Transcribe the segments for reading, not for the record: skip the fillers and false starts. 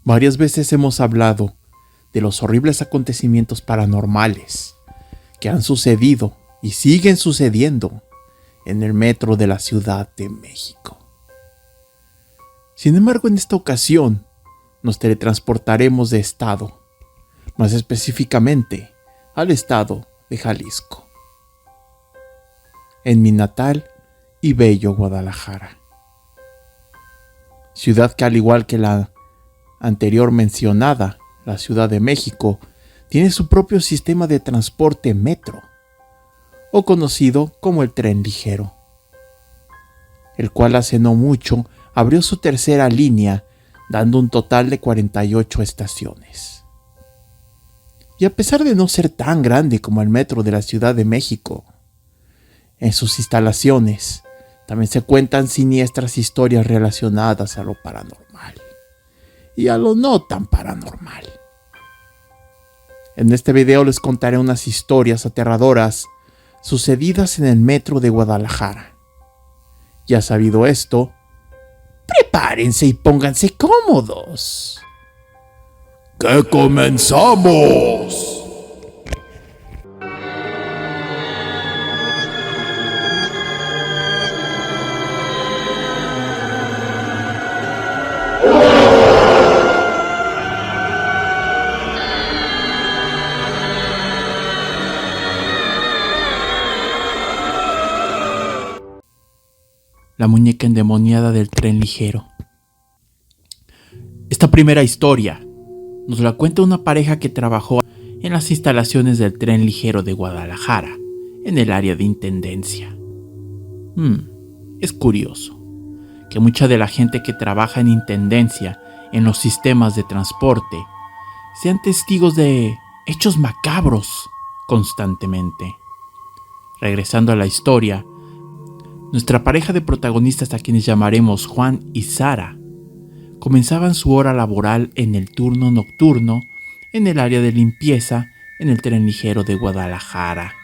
Varias veces hemos hablado de los horribles acontecimientos paranormales que han sucedido y siguen sucediendo en el metro de la Ciudad de México. Sin embargo, en esta ocasión nos teletransportaremos de estado, más específicamente al estado de Jalisco, en mi natal y bello Guadalajara. Ciudad que, al igual que la anterior mencionada, la Ciudad de México, tiene su propio sistema de transporte metro, o conocido como el tren ligero, el cual hace no mucho abrió su tercera línea, dando un total de 48 estaciones. Y a pesar de no ser tan grande como el metro de la Ciudad de México, en sus instalaciones también se cuentan siniestras historias relacionadas a lo paranormal y a lo no tan paranormal. En este video les contaré unas historias aterradoras sucedidas en el metro de Guadalajara. Ya sabido esto, prepárense y pónganse cómodos. ¡Que comenzamos! La muñeca endemoniada del tren ligero. Esta primera historia nos la cuenta una pareja que trabajó en las instalaciones del tren ligero de Guadalajara, en el área de Intendencia. Es curioso que mucha de la gente que trabaja en Intendencia en los sistemas de transporte sean testigos de hechos macabros constantemente. Regresando a la historia, nuestra pareja de protagonistas, a quienes llamaremos Juan y Sara, comenzaban su hora laboral en el turno nocturno en el área de limpieza en el tren ligero de Guadalajara.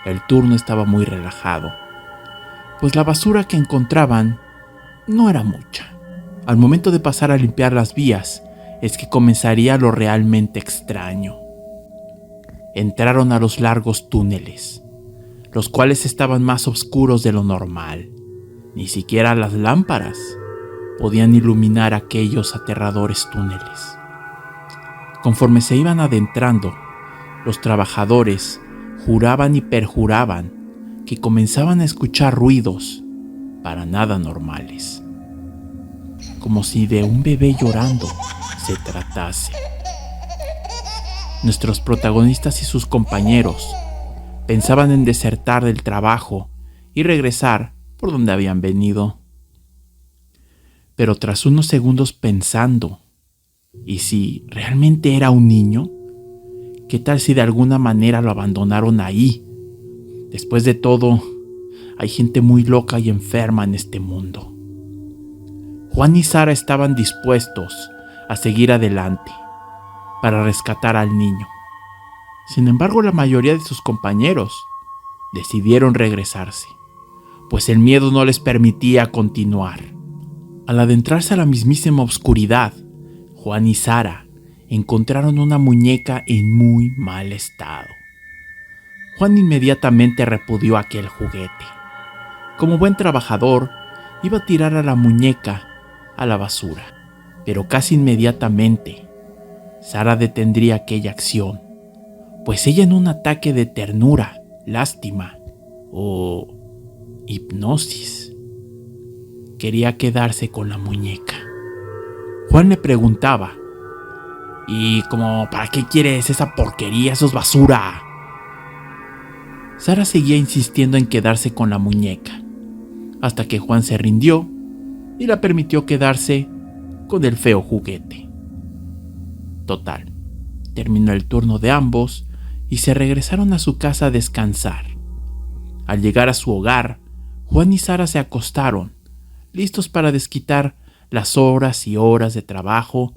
El turno estaba muy relajado, pues la basura que encontraban no era mucha. Al momento de pasar a limpiar las vías es que comenzaría lo realmente extraño. Entraron a los largos túneles, los cuales estaban más oscuros de lo normal. Ni siquiera las lámparas podían iluminar aquellos aterradores túneles. Conforme se iban adentrando, los trabajadores juraban y perjuraban que comenzaban a escuchar ruidos para nada normales, como si de un bebé llorando se tratase. Nuestros protagonistas y sus compañeros pensaban en desertar del trabajo y regresar por donde habían venido. Pero tras unos segundos pensando, ¿y si realmente era un niño? ¿Qué tal si de alguna manera lo abandonaron ahí? Después de todo, hay gente muy loca y enferma en este mundo. Juan y Sara estaban dispuestos a seguir adelante para rescatar al niño. Sin embargo, la mayoría de sus compañeros decidieron regresarse, pues el miedo no les permitía continuar. Al adentrarse a la mismísima oscuridad, Juan y Sara encontraron una muñeca en muy mal estado. Juan inmediatamente repudió aquel juguete. Como buen trabajador, iba a tirar a la muñeca a la basura, pero casi inmediatamente Sara detendría aquella acción, pues ella, en un ataque de ternura, lástima o hipnosis, quería quedarse con la muñeca. Juan le preguntaba: ¿y como para qué quieres esa porquería? ¡Eso es basura! Sara seguía insistiendo en quedarse con la muñeca, hasta que Juan se rindió y la permitió quedarse con el feo juguete. Total, terminó el turno de ambos y se regresaron a su casa a descansar. Al llegar a su hogar, Juan y Sara se acostaron, listos para desquitar las horas y horas de trabajo,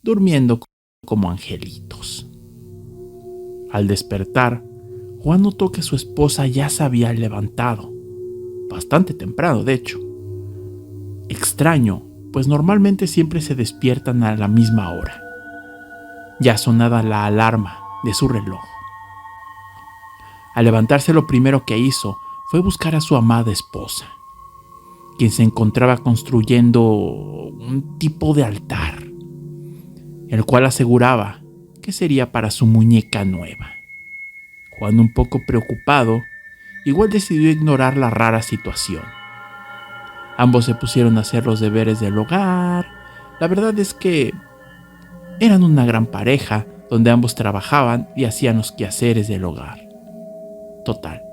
durmiendo como angelitos. Al despertar, Juan notó que su esposa ya se había levantado, bastante temprano de hecho. Extraño, pues normalmente siempre se despiertan a la misma hora. Ya sonaba la alarma de su reloj. Al levantarse, lo primero que hizo fue buscar a su amada esposa, quien se encontraba construyendo un tipo de altar, el cual aseguraba que sería para su muñeca nueva. Juan, un poco preocupado, igual decidió ignorar la rara situación. Ambos se pusieron a hacer los deberes del hogar. La verdad es que eran una gran pareja, donde ambos trabajaban y hacían los quehaceres del hogar. Total,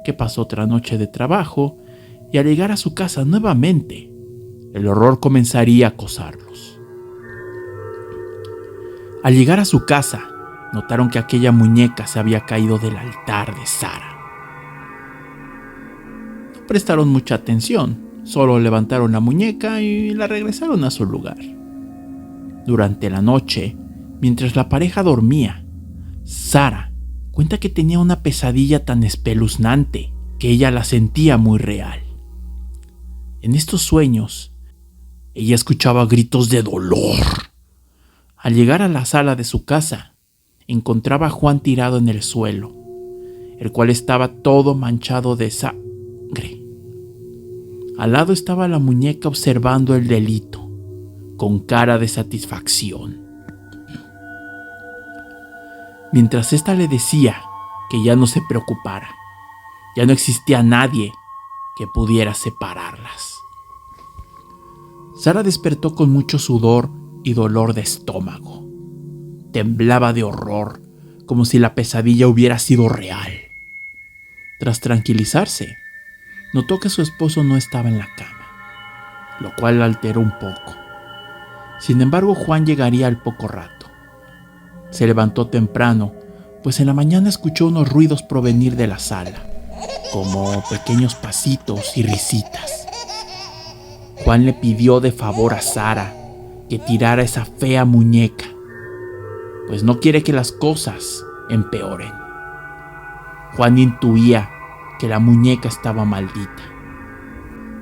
que pasó otra noche de trabajo y al llegar a su casa nuevamente, el horror comenzaría a acosarlos. Al llegar a su casa, notaron que aquella muñeca se había caído del altar de Sara. No prestaron mucha atención, solo levantaron la muñeca y la regresaron a su lugar. Durante la noche, mientras la pareja dormía, Sara cuenta que tenía una pesadilla tan espeluznante que ella la sentía muy real. En estos sueños, ella escuchaba gritos de dolor. Al llegar a la sala de su casa, encontraba a Juan tirado en el suelo, el cual estaba todo manchado de sangre. Al lado estaba la muñeca observando el delito, con cara de satisfacción. Mientras ésta le decía que ya no se preocupara, ya no existía nadie que pudiera separarlas. Sara despertó con mucho sudor y dolor de estómago. Temblaba de horror, como si la pesadilla hubiera sido real. Tras tranquilizarse, notó que su esposo no estaba en la cama, lo cual la alteró un poco. Sin embargo, Juan llegaría al poco rato. Se levantó temprano, pues en la mañana escuchó unos ruidos provenir de la sala, como pequeños pasitos y risitas. Juan le pidió de favor a Sara que tirara esa fea muñeca, pues no quiere que las cosas empeoren. Juan intuía que la muñeca estaba maldita.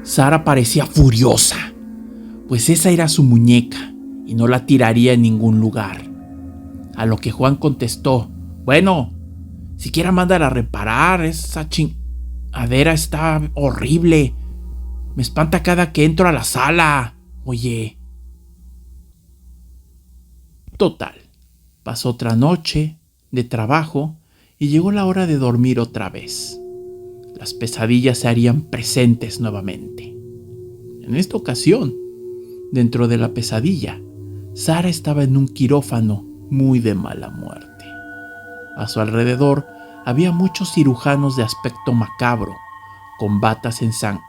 Sara parecía furiosa, pues esa era su muñeca y no la tiraría en ningún lugar. A lo que Juan contestó: bueno, siquiera mándala a reparar, esa chingadera está horrible. Me espanta cada que entro a la sala. Oye. Total, pasó otra noche de trabajo y llegó la hora de dormir otra vez. Las pesadillas se harían presentes nuevamente. En esta ocasión, dentro de la pesadilla, Sara estaba en un quirófano muy de mala muerte. A su alrededor había muchos cirujanos de aspecto macabro, con batas ensangrentadas.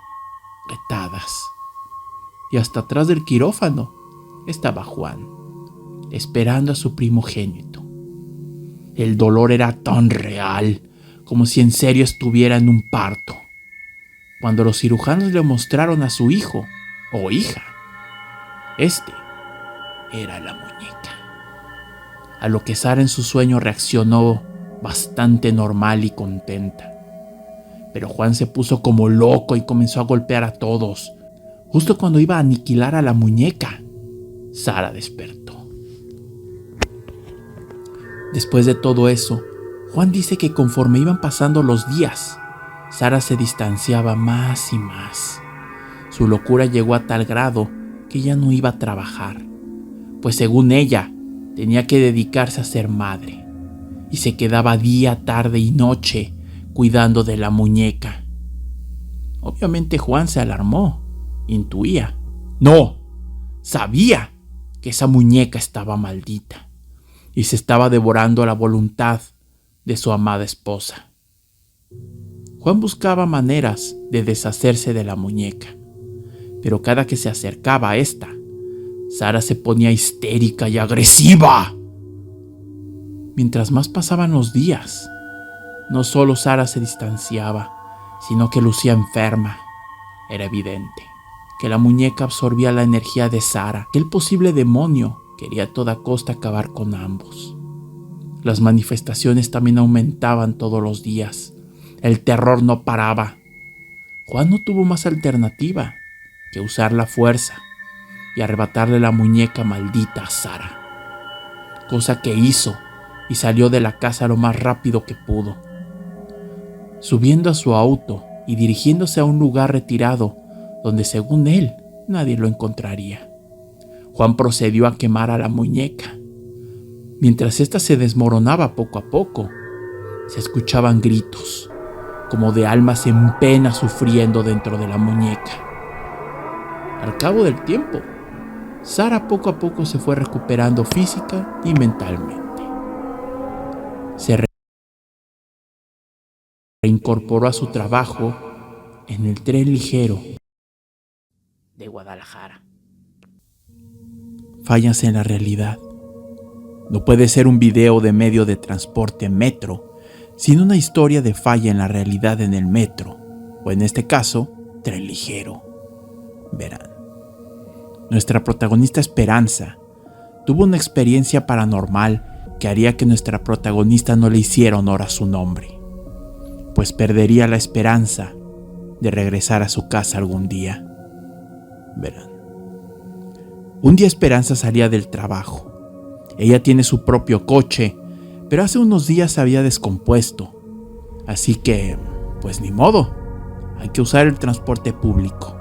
Y hasta atrás del quirófano estaba Juan, esperando a su primogénito. El dolor era tan real, como si en serio estuviera en un parto. Cuando los cirujanos le mostraron a su hijo o hija, este era la muñeca. A lo que Sara en su sueño reaccionó bastante normal y contenta. Pero Juan se puso como loco y comenzó a golpear a todos. Justo cuando iba a aniquilar a la muñeca, Sara despertó. Después de todo eso, Juan dice que conforme iban pasando los días, Sara se distanciaba más y más. Su locura llegó a tal grado que ya no iba a trabajar, pues según ella, tenía que dedicarse a ser madre, y se quedaba día, tarde y noche cuidando de la muñeca. Obviamente Juan se alarmó, intuía, no, sabía que esa muñeca estaba maldita y se estaba devorando la voluntad de su amada esposa. Juan buscaba maneras de deshacerse de la muñeca, pero cada que se acercaba a esta, Sara se ponía histérica y agresiva. Mientras más pasaban los días, no solo Sara se distanciaba, sino que lucía enferma. Era evidente que la muñeca absorbía la energía de Sara, que el posible demonio quería a toda costa acabar con ambos. Las manifestaciones también aumentaban todos los días. El terror no paraba. Juan no tuvo más alternativa que usar la fuerza, y arrebatarle la muñeca maldita a Sara. Cosa que hizo y salió de la casa lo más rápido que pudo. Subiendo a su auto y dirigiéndose a un lugar retirado donde según él nadie lo encontraría, Juan procedió a quemar a la muñeca. Mientras ésta se desmoronaba poco a poco, se escuchaban gritos, como de almas en pena sufriendo dentro de la muñeca. Al cabo del tiempo, Sara poco a poco se fue recuperando física y mentalmente. Se reincorporó a su trabajo en el tren ligero de Guadalajara. Fallas en la realidad. No puede ser un video de medio de transporte metro, sino una historia de falla en la realidad en el metro, o en este caso, tren ligero. Verán. Nuestra protagonista Esperanza tuvo una experiencia paranormal que haría que nuestra protagonista no le hiciera honor a su nombre, pues perdería la esperanza de regresar a su casa algún día. Verán. Un día Esperanza salía del trabajo. Ella tiene su propio coche, pero hace unos días se había descompuesto. Así que, pues ni modo, hay que usar el transporte público.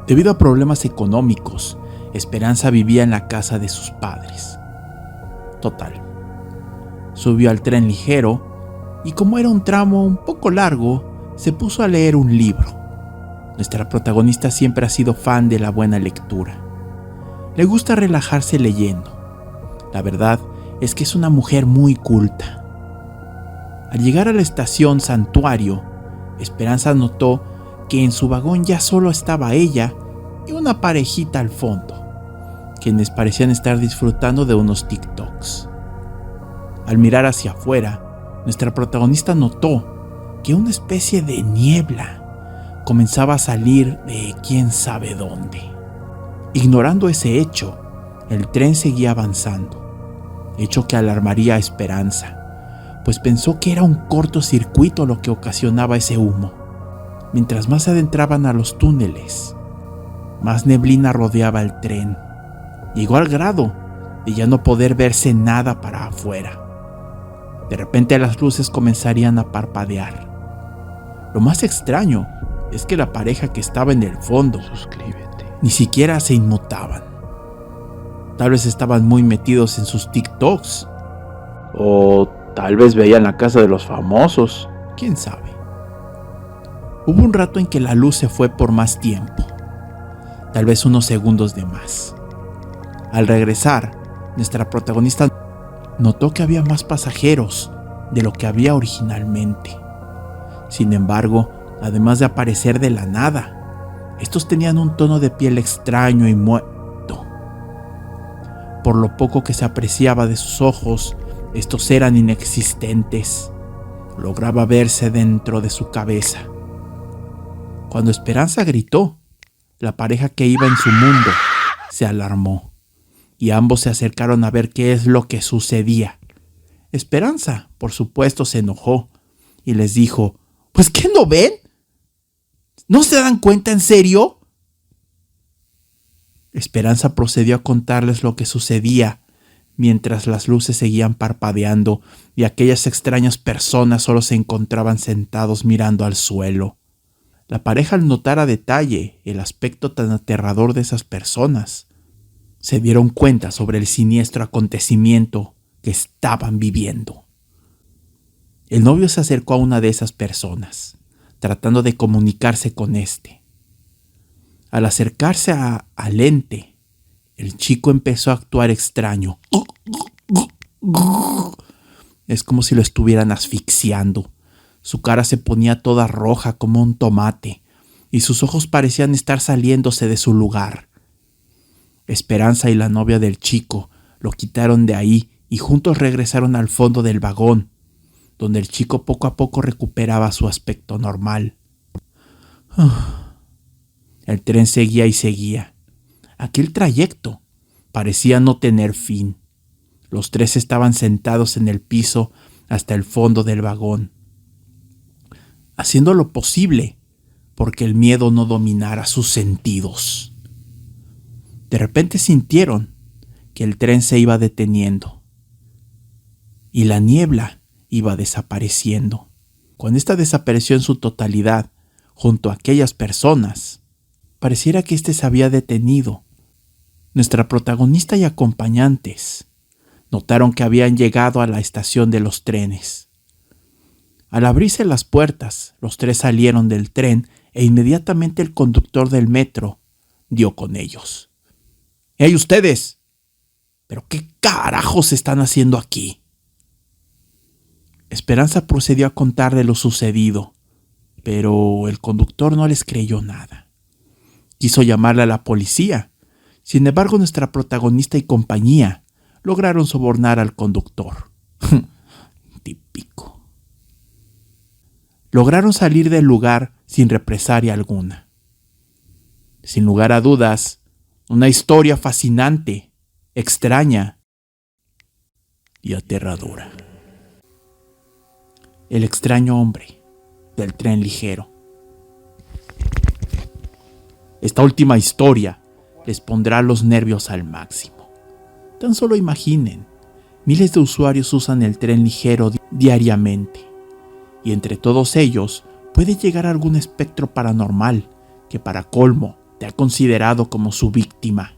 Debido a problemas económicos, Esperanza vivía en la casa de sus padres. Total. Subió al tren ligero y como era un tramo un poco largo, se puso a leer un libro. Nuestra protagonista siempre ha sido fan de la buena lectura. Le gusta relajarse leyendo. La verdad es que es una mujer muy culta. Al llegar a la estación Santuario, Esperanza notó que en su vagón ya solo estaba ella y una parejita al fondo, quienes parecían estar disfrutando de unos TikToks. Al mirar hacia afuera, nuestra protagonista notó que una especie de niebla comenzaba a salir de quién sabe dónde. Ignorando ese hecho, el tren seguía avanzando, hecho que alarmaría a Esperanza, pues pensó que era un cortocircuito lo que ocasionaba ese humo. Mientras más se adentraban a los túneles, más neblina rodeaba el tren. Llegó al grado de ya no poder verse nada para afuera. De repente las luces comenzarían a parpadear. Lo más extraño es que la pareja que estaba en el fondo ni siquiera se inmutaban. Tal vez estaban muy metidos en sus TikToks. O tal vez veían la casa de los famosos. ¿Quién sabe? Hubo un rato en que la luz se fue por más tiempo. Tal vez unos segundos de más. Al regresar, nuestra protagonista notó que había más pasajeros de lo que había originalmente. Sin embargo, además de aparecer de la nada, estos tenían un tono de piel extraño y muerto. Por lo poco que se apreciaba de sus ojos, estos eran inexistentes. Lograba verse dentro de su cabeza. Cuando Esperanza gritó, la pareja que iba en su mundo se alarmó y ambos se acercaron a ver qué es lo que sucedía. Esperanza, por supuesto, se enojó y les dijo: ¿Pues qué no ven? ¿No se dan cuenta en serio? Esperanza procedió a contarles lo que sucedía mientras las luces seguían parpadeando y aquellas extrañas personas solo se encontraban sentados mirando al suelo. La pareja, al notar a detalle el aspecto tan aterrador de esas personas, se dieron cuenta sobre el siniestro acontecimiento que estaban viviendo. El novio se acercó a una de esas personas, tratando de comunicarse con este. Al acercarse al ente, el chico empezó a actuar extraño. Es como si lo estuvieran asfixiando. Su cara se ponía toda roja como un tomate y sus ojos parecían estar saliéndose de su lugar. Esperanza y la novia del chico lo quitaron de ahí y juntos regresaron al fondo del vagón, donde el chico poco a poco recuperaba su aspecto normal. El tren seguía y seguía. Aquel trayecto parecía no tener fin. Los tres estaban sentados en el piso hasta el fondo del vagón, haciendo lo posible porque el miedo no dominara sus sentidos. De repente sintieron que el tren se iba deteniendo y la niebla iba desapareciendo. Cuando esta desapareció en su totalidad, junto a aquellas personas, pareciera que éste se había detenido. Nuestra protagonista y acompañantes notaron que habían llegado a la estación de los trenes. Al abrirse las puertas, los tres salieron del tren e inmediatamente el conductor del metro dio con ellos. ¡Hey, ustedes! ¿Pero qué carajos están haciendo aquí? Esperanza procedió a contarle lo sucedido, pero el conductor no les creyó nada. Quiso llamarle a la policía. Sin embargo, nuestra protagonista y compañía lograron sobornar al conductor. Típico. Lograron salir del lugar sin represalia alguna. Sin lugar a dudas, una historia fascinante, extraña y aterradora. El extraño hombre del tren ligero. Esta última historia les pondrá los nervios al máximo. Tan solo imaginen, miles de usuarios usan el tren ligero diariamente, y entre todos ellos puede llegar algún espectro paranormal que para colmo te ha considerado como su víctima.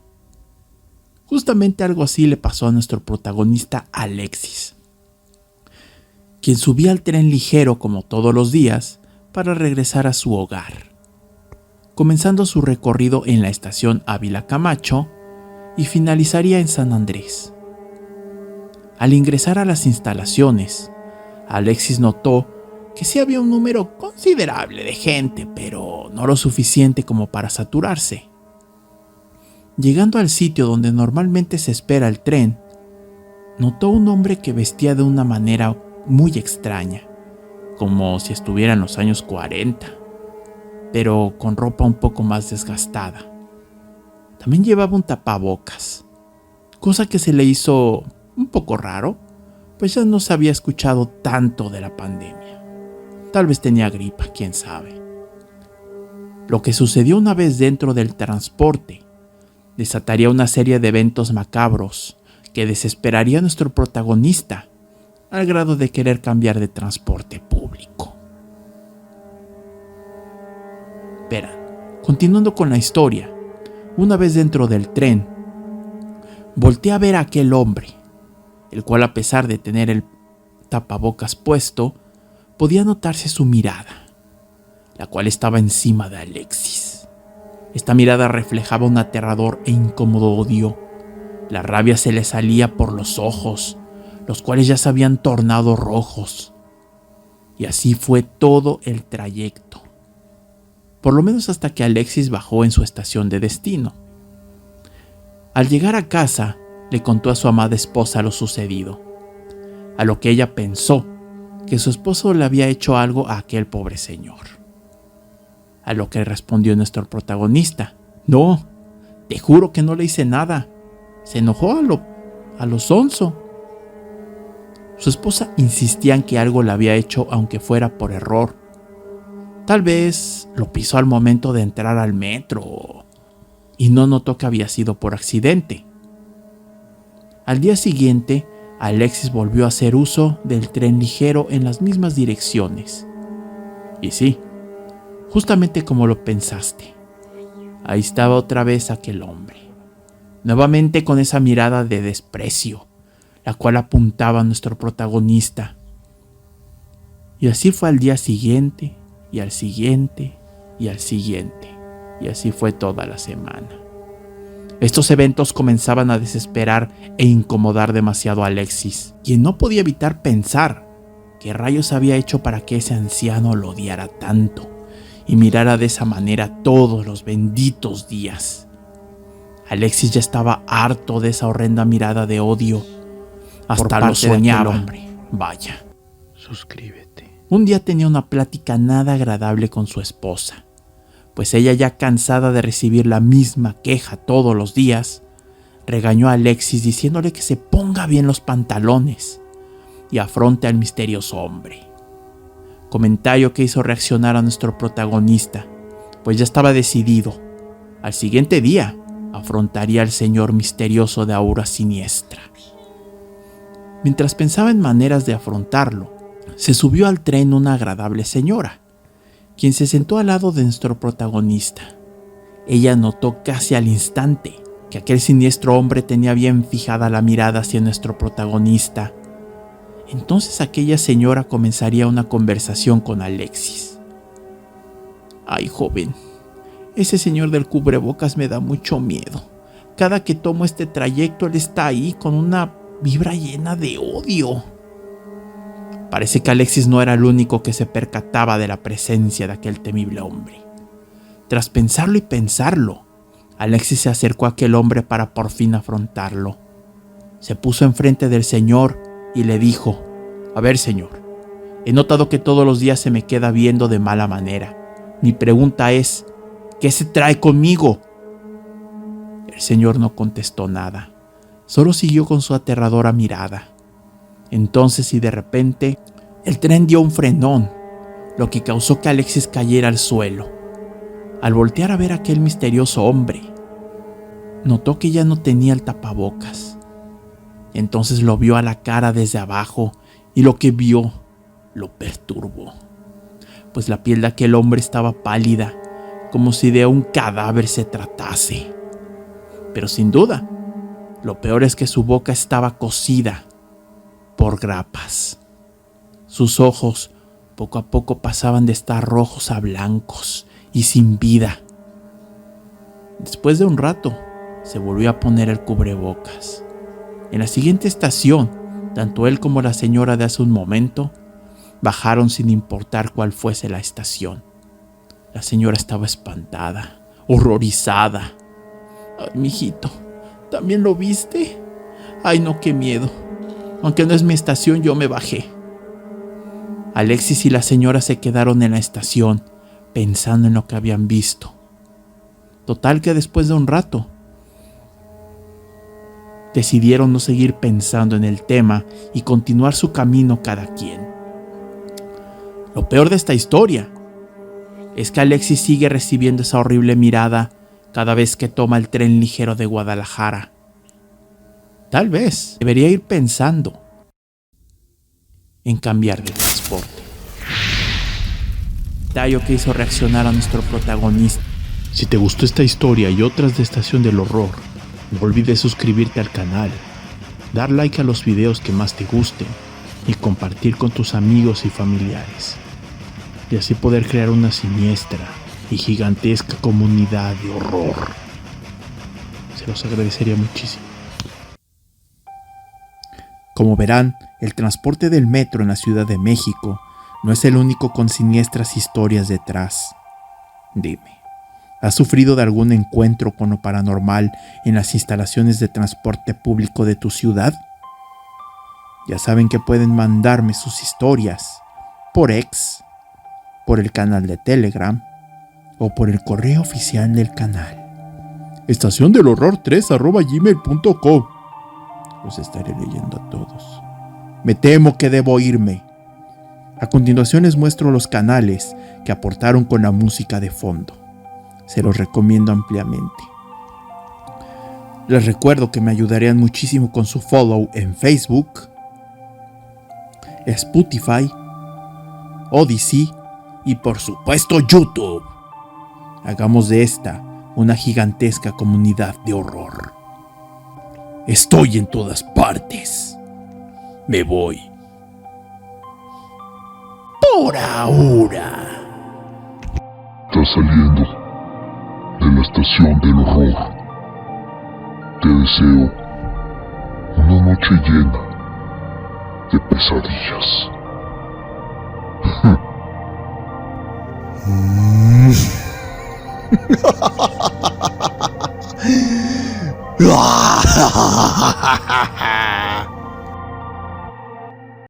Justamente algo así le pasó a nuestro protagonista Alexis, quien subía al tren ligero como todos los días para regresar a su hogar, comenzando su recorrido en la estación Ávila Camacho y finalizaría en San Andrés. Al ingresar a las instalaciones, Alexis notó que sí había un número considerable de gente, pero no lo suficiente como para saturarse. Llegando al sitio donde normalmente se espera el tren, notó un hombre que vestía de una manera muy extraña, como si estuviera en los años 40, pero con ropa un poco más desgastada. También llevaba un tapabocas, cosa que se le hizo un poco raro, pues ya no se había escuchado tanto de la pandemia. Tal vez tenía gripa, quién sabe. Lo que sucedió una vez dentro del transporte desataría una serie de eventos macabros que desesperaría a nuestro protagonista al grado de querer cambiar de transporte público. Verán, continuando con la historia, una vez dentro del tren, volteé a ver a aquel hombre, el cual a pesar de tener el tapabocas puesto, podía notarse su mirada, la cual estaba encima de Alexis. Esta mirada reflejaba un aterrador e incómodo odio. La rabia se le salía por los ojos, los cuales ya se habían tornado rojos. Y así fue todo el trayecto, por lo menos hasta que Alexis bajó en su estación de destino. Al llegar a casa, le contó a su amada esposa lo sucedido, a lo que ella pensó que su esposo le había hecho algo a aquel pobre señor. A lo que respondió nuestro protagonista: no, te juro que no le hice nada. Se enojó a lo sonso. Su esposa insistía en que algo le había hecho aunque fuera por error. Tal vez lo pisó al momento de entrar al metro y no notó que había sido por accidente. Al día siguiente, Alexis volvió a hacer uso del tren ligero en las mismas direcciones. Y sí, justamente como lo pensaste, ahí estaba otra vez aquel hombre, nuevamente con esa mirada de desprecio, la cual apuntaba a nuestro protagonista. Y así fue al día siguiente, y al siguiente, y al siguiente, y así fue toda la semana. Estos eventos comenzaban a desesperar e incomodar demasiado a Alexis, quien no podía evitar pensar qué rayos había hecho para que ese anciano lo odiara tanto y mirara de esa manera todos los benditos días. Alexis ya estaba harto de esa horrenda mirada de odio. Hasta lo soñaba. Hombre. Vaya. Suscríbete. Un día tenía una plática nada agradable con su esposa, pues ella, ya cansada de recibir la misma queja todos los días, regañó a Alexis diciéndole que se ponga bien los pantalones y afronte al misterioso hombre. Comentario que hizo reaccionar a nuestro protagonista, pues ya estaba decidido. Al siguiente día afrontaría al señor misterioso de aura siniestra. Mientras pensaba en maneras de afrontarlo, se subió al tren una agradable señora, quien se sentó al lado de nuestro protagonista. Ella notó casi al instante que aquel siniestro hombre tenía bien fijada la mirada hacia nuestro protagonista. Entonces aquella señora comenzaría una conversación con Alexis. «Ay, joven, ese señor del cubrebocas me da mucho miedo. Cada que tomo este trayecto él está ahí con una vibra llena de odio». Parece que Alexis no era el único que se percataba de la presencia de aquel temible hombre. Tras pensarlo y pensarlo, Alexis se acercó a aquel hombre para por fin afrontarlo. Se puso enfrente del señor y le dijo: «A ver, señor, he notado que todos los días se me queda viendo de mala manera. Mi pregunta es, ¿qué se trae conmigo?». El señor no contestó nada, solo siguió con su aterradora mirada. Entonces y de repente, el tren dio un frenón, lo que causó que Alexis cayera al suelo. Al voltear a ver a aquel misterioso hombre, notó que ya no tenía el tapabocas. Entonces lo vio a la cara desde abajo y lo que vio lo perturbó, pues la piel de aquel hombre estaba pálida, como si de un cadáver se tratase. Pero sin duda, lo peor es que su boca estaba cocida por grapas. Sus ojos poco a poco pasaban de estar rojos a blancos y sin vida. Después de un rato, se volvió a poner el cubrebocas. En la siguiente estación, tanto él como la señora de hace un momento bajaron sin importar cuál fuese la estación. La señora estaba espantada, horrorizada. «Ay, mijito, ¿también lo viste? Ay, no, qué miedo. Aunque no es mi estación, yo me bajé». Alexis y la señora se quedaron en la estación, pensando en lo que habían visto. Total que después de un rato, decidieron no seguir pensando en el tema y continuar su camino cada quien. Lo peor de esta historia es que Alexis sigue recibiendo esa horrible mirada cada vez que toma el tren ligero de Guadalajara. Tal vez debería ir pensando en cambiar de transporte. Tallo que hizo reaccionar a nuestro protagonista. Si te gustó esta historia y otras de Estación del Horror, no olvides suscribirte al canal, dar like a los videos que más te gusten y compartir con tus amigos y familiares, y así poder crear una siniestra y gigantesca comunidad de horror. Se los agradecería muchísimo. Como verán, el transporte del metro en la Ciudad de México no es el único con siniestras historias detrás. Dime, ¿has sufrido de algún encuentro con lo paranormal en las instalaciones de transporte público de tu ciudad? Ya saben que pueden mandarme sus historias por X, por el canal de Telegram o por el correo oficial del canal. estaciondelhorror3@gmail.com. Los estaré leyendo a todos. Me temo que debo irme. A continuación les muestro los canales que aportaron con la música de fondo. Se los recomiendo ampliamente. Les recuerdo que me ayudarían muchísimo con su follow en Facebook, Spotify, Odyssey y por supuesto YouTube. Hagamos de esta una gigantesca comunidad de horror. Estoy en todas partes. Me voy. Por ahora. Estás saliendo de la Estación del Horror. Te deseo una noche llena de pesadillas.